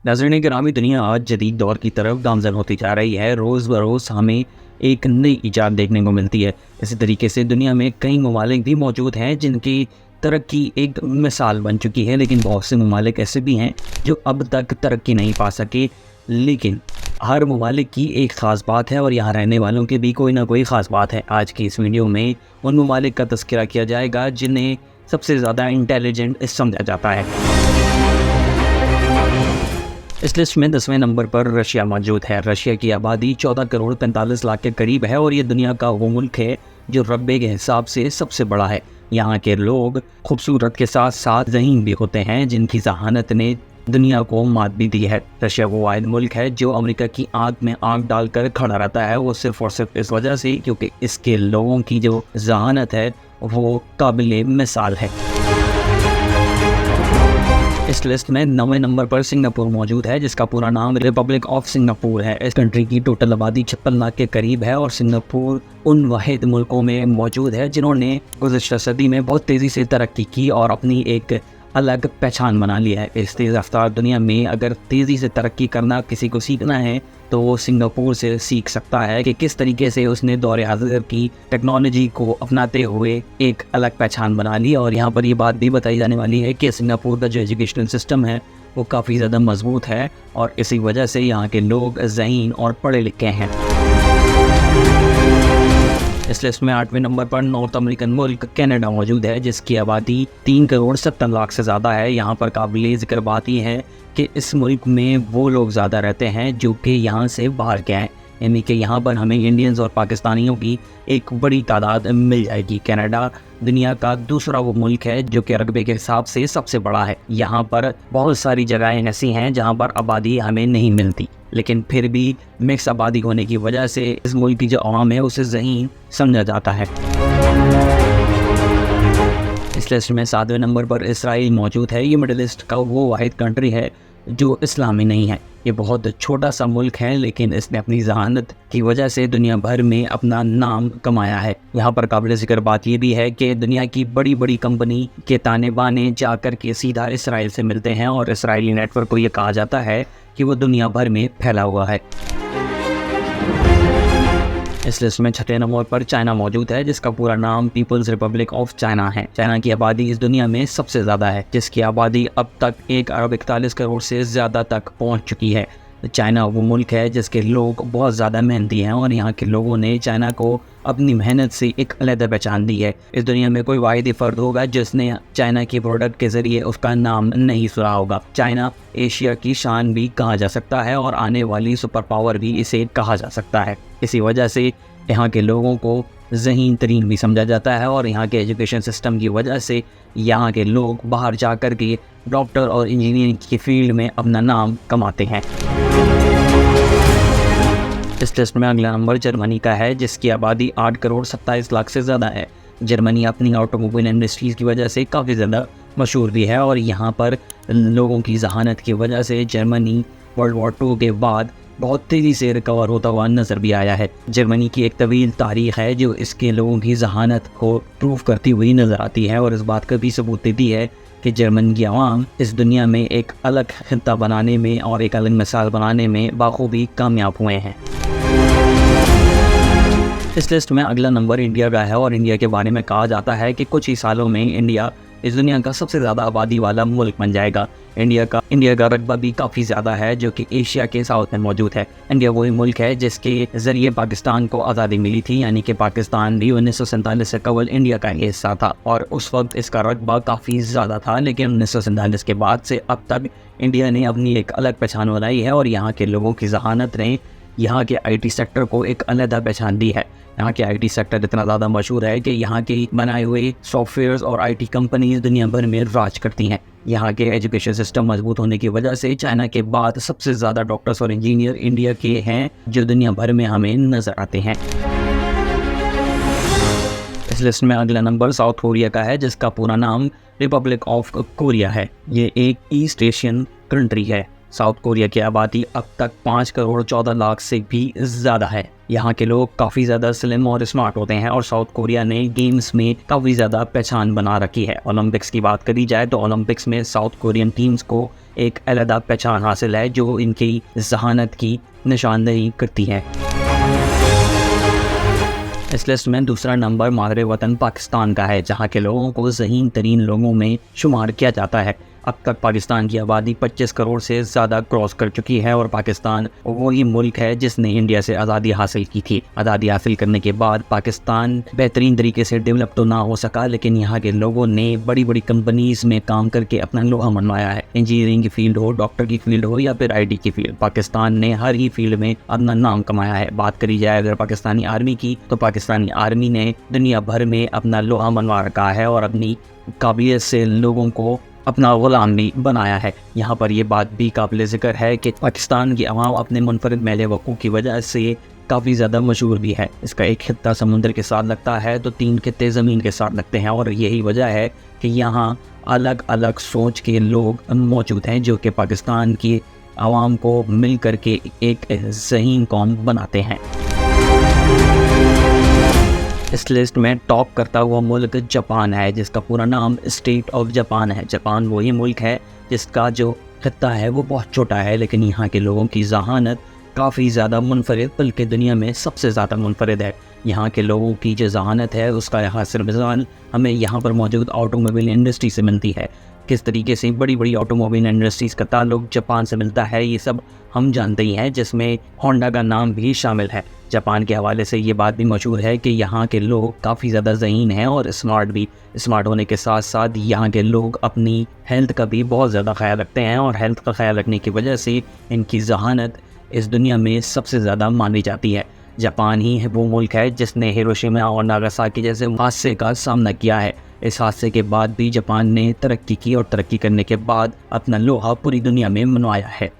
नाज़रीन गिरामी, दुनिया आज जदीद दौर की तरफ गामज़न होती जा रही है। रोज़ बरोज़ हमें एक नई ईजाद देखने को मिलती है। इसी तरीके से दुनिया में कई ममालिक भी मौजूद हैं जिनकी तरक्की एक मिसाल बन चुकी है, लेकिन बहुत से ममालिक ऐसे भी हैं जो अब तक तरक्की नहीं पा सके। लेकिन हर ममालिक की एक ख़ास बात है और यहाँ रहने वालों की भी कोई ना कोई ख़ास बात है। आज की इस वीडियो में उन ममालिक का तज़किरा किया जाएगा जिन्हें सबसे ज़्यादा इंटेलिजेंट समझा जाता है। इस लिस्ट में 10वें नंबर पर रशिया मौजूद है। रशिया की आबादी 14 करोड़ 45 लाख के करीब है और ये दुनिया का वो मुल्क है जो रकबे के हिसाब से सबसे बड़ा है। यहाँ के लोग खूबसूरत के साथ साथ ज़हीन भी होते हैं जिनकी जहानत ने दुनिया को मात भी दी है। रशिया वो वाहिद मुल्क है जो अमेरिका की आंख में आंख डालकर खड़ा रहता है, वो सिर्फ और सिर्फ इस वजह से क्योंकि इसके लोगों की जो जहानत है वो काबिल मिसाल है। इस लिस्ट में 9वें नंबर पर सिंगापुर मौजूद है जिसका पूरा नाम रिपब्लिक ऑफ सिंगापुर है। इस कंट्री की टोटल आबादी 56 लाख के करीब है और सिंगापुर उन वाहिद मुल्कों में मौजूद है जिन्होंने गुज़श्ता सदी में बहुत तेज़ी से तरक्की की और अपनी एक अलग पहचान बना ली है। इस तेज़ रफ्तार दुनिया में अगर तेज़ी से तरक्की करना किसी को सीखना है तो वो सिंगापुर से सीख सकता है कि किस तरीके से उसने दौरे हाज़िर की टेक्नोलॉजी को अपनाते हुए एक अलग पहचान बना ली। और यहाँ पर ये बात भी बताई जाने वाली है कि सिंगापुर का जो एजुकेशनल सिस्टम है वो काफ़ी ज़्यादा मजबूत है और इसी वजह से यहाँ के लोग ज़हीन और पढ़े लिखे हैं। इस लिस्ट में 8वें नंबर पर नॉर्थ अमेरिकन मुल्क कनाडा मौजूद है जिसकी आबादी 3 करोड़ 70 लाख से ज़्यादा है। यहाँ पर काबिल ज़िक्र बात यह है कि इस मुल्क में वो लोग ज़्यादा रहते हैं जो कि यहाँ से बाहर के हैं, यानी कि यहाँ पर हमें इंडियंस और पाकिस्तानियों की एक बड़ी तादाद मिल जाएगी। कनाडा दुनिया का दूसरा वो मुल्क है जो कि रकबे के हिसाब से सबसे बड़ा है। यहाँ पर बहुत सारी जगहें ऐसी हैं जहाँ पर आबादी हमें नहीं मिलती, लेकिन फिर भी मिक्स आबादी होने की वजह से इस मुल्क की जो आवाम है उसे ज़हीन समझा जाता है। इस लिस्ट में 7वें नंबर पर इसराइल मौजूद है। ये मिडिल ईस्ट का वो वाहिद कंट्री है जो इस्लामी नहीं है। ये बहुत छोटा सा मुल्क है लेकिन इसने अपनी जहानत की वजह से दुनिया भर में अपना नाम कमाया है। यहाँ पर काबिल ज़िक्र बात ये भी है कि दुनिया की बड़ी बड़ी कंपनी के ताने बाने जाकर के सीधा इसराइल से मिलते हैं और इसराइली नेटवर्क को ये कहा जाता है कि वो दुनिया भर में फैला हुआ है। इस लिस्ट में 6वें नंबर पर चाइना मौजूद है जिसका पूरा नाम पीपल्स रिपब्लिक ऑफ चाइना है। चाइना की आबादी इस दुनिया में सबसे ज़्यादा है जिसकी आबादी अब तक 1 अरब 41 करोड़ से ज़्यादा तक पहुंच चुकी है। चाइना वो मुल्क है जिसके लोग बहुत ज़्यादा मेहनती हैं और यहाँ के लोगों ने चाइना को अपनी मेहनत से एक अलग पहचान दी है। इस दुनिया में कोई वाहिद फ़र्द होगा जिसने चाइना के प्रोडक्ट के ज़रिए उसका नाम नहीं सुना होगा। चाइना एशिया की शान भी कहा जा सकता है और आने वाली सुपर पावर भी इसे कहा जा सकता है। इसी वजह से यहाँ के लोगों को ज़हीन तरीन भी समझा जाता है और यहाँ के एजुकेशन सिस्टम की वजह से यहाँ के लोग बाहर जाकर के डॉक्टर और इंजीनियरिंग की फील्ड में अपना नाम कमाते हैं। इस लिस्ट में अगला नंबर जर्मनी का है जिसकी आबादी 8 करोड़ 27 लाख से ज़्यादा है। जर्मनी अपनी ऑटोमोबाइल इंडस्ट्रीज़ की वजह से काफ़ी ज़्यादा मशहूर भी है और यहाँ पर लोगों की जहानत की वजह से जर्मनी वर्ल्ड वॉर 2 के बाद बहुत तेज़ी से रिकवर होता हुआ नज़र भी आया है। जर्मनी की एक तवील तारीख़ है जो इसके लोगों की जहानत को प्रूव करती हुई नज़र आती है और इस बात का भी सबूत देती है कि जर्मन की आवाम इस दुनिया में एक अलग खित्ता बनाने में और एक अलग मिसाल बनाने में बाखूबी कामयाब हुए हैं। इस लिस्ट में अगला नंबर इंडिया का है और इंडिया के बारे में कहा जाता है कि कुछ ही सालों में इंडिया इस दुनिया का सबसे ज़्यादा आबादी वाला मुल्क बन जाएगा। इंडिया का रकबा भी काफ़ी ज़्यादा है जो कि एशिया के साउथ में मौजूद है। इंडिया वही मुल्क है जिसके ज़रिए पाकिस्तान को आज़ादी मिली थी, यानी कि पाकिस्तान भी 1947 से कबल इंडिया का हिस्सा था और उस वक्त इसका रकबा काफ़ी ज़्यादा था। लेकिन 1947 के बाद से अब तक इंडिया ने अपनी एक अलग पहचान बनाई है और यहाँ के लोगों की जहानत ने यहाँ के IT सेक्टर को एक अलग पहचान दी है। यहाँ के IT सेक्टर इतना ज़्यादा मशहूर है कि यहाँ के बनाए हुए सॉफ्टवेयर्स और IT कंपनीज दुनिया भर में राज करती हैं। यहाँ के एजुकेशन सिस्टम मजबूत होने की वजह से चाइना के बाद सबसे ज़्यादा डॉक्टर्स और इंजीनियर इंडिया के हैं जो दुनिया भर में हमें नज़र आते हैं। इस लिस्ट में अगला नंबर साउथ कोरिया का है जिसका पूरा नाम रिपब्लिक ऑफ कोरिया है। ये एक ईस्ट एशियन कंट्री है। साउथ कोरिया की आबादी अब तक 5 करोड़ 14 लाख से भी ज़्यादा है। यहाँ के लोग काफ़ी ज़्यादा स्लिम और स्मार्ट होते हैं और साउथ कोरिया ने गेम्स में काफ़ी ज़्यादा पहचान बना रखी है। ओलंपिक्स की बात करी जाए तो ओलंपिक्स में साउथ कोरियन टीम्स को एक अलग पहचान हासिल है जो इनकी जहानत की निशानदेही करती है। इस लिस्ट में दूसरा नंबर मादरे वतन पाकिस्तान का है, जहाँ के लोगों को ज़हीन तरीन लोगों में शुमार किया जाता है। अब तक पाकिस्तान की आबादी 25 करोड़ से ज़्यादा क्रॉस कर चुकी है और पाकिस्तान वही मुल्क है जिसने इंडिया से आज़ादी हासिल की थी। आज़ादी हासिल करने के बाद पाकिस्तान बेहतरीन तरीके से डेवलप तो ना हो सका, लेकिन यहाँ के लोगों ने बड़ी बड़ी कंपनीज़ में काम करके अपना लोहा मनवाया है। इंजीनियरिंग की फील्ड हो, डॉक्टर की फील्ड हो या फिर IT की फील्ड, पाकिस्तान ने हर ही फील्ड में अपना नाम कमाया है। बात करी जाए अगर पाकिस्तानी आर्मी की, तो पाकिस्तानी आर्मी ने दुनिया भर में अपना लोहा मनवा रखा है और अपनी काबिलियत से लोगों को अपना गुलाम भी बनाया है। यहाँ पर यह बात भी काबिल ज़िक्र है कि पाकिस्तान की अवाम अपने मुनफरिद मेले वक़ूफ़ की वजह से काफ़ी ज़्यादा मशहूर भी है। इसका एक खित्ता समुद्र के साथ लगता है तो 3 खित्ते ज़मीन के साथ लगते हैं और यही वजह है कि यहाँ अलग अलग सोच के लोग मौजूद हैं जो कि पाकिस्तान की आवाम को मिल कर के एक ज़हीन कौम बनाते हैं। इस लिस्ट में टॉप करता हुआ मुल्क जापान है, जिसका पूरा नाम स्टेट ऑफ जापान है। जापान वही मुल्क है जिसका जो खित्ता है वो बहुत छोटा है, लेकिन यहाँ के लोगों की जहानत काफ़ी ज़्यादा मुनफरिद, बल्कि दुनिया में सबसे ज़्यादा मुनफरिद है। यहाँ के लोगों की जो जहानत है उसका यहाँ सिर्फ मिसाल हमें यहाँ पर मौजूद ऑटोमोबाइल इंडस्ट्री से मिलती है। किस तरीके से बड़ी बड़ी ऑटोमोबाइल इंडस्ट्रीज़ का ताल्लुक जापान से मिलता है ये सब हम जानते ही हैं, जिसमें होंडा का नाम भी शामिल है। जापान के हवाले से ये बात भी मशहूर है कि यहाँ के लोग काफ़ी ज़्यादा ज़हीन हैं और स्मार्ट भी। स्मार्ट होने के साथ साथ यहाँ के लोग अपनी हेल्थ का भी बहुत ज़्यादा ख्याल रखते हैं और हेल्थ का ख्याल रखने की वजह से इनकी जहानत इस दुनिया में सबसे ज़्यादा मानी जाती है। जापान ही है वो मुल्क है जिसने हिरोशिमा और नागासाकी जैसे हादसे का सामना किया है। इस हादसे के बाद भी जापान ने तरक्की की और तरक्की करने के बाद अपना लोहा पूरी दुनिया में मनवाया है।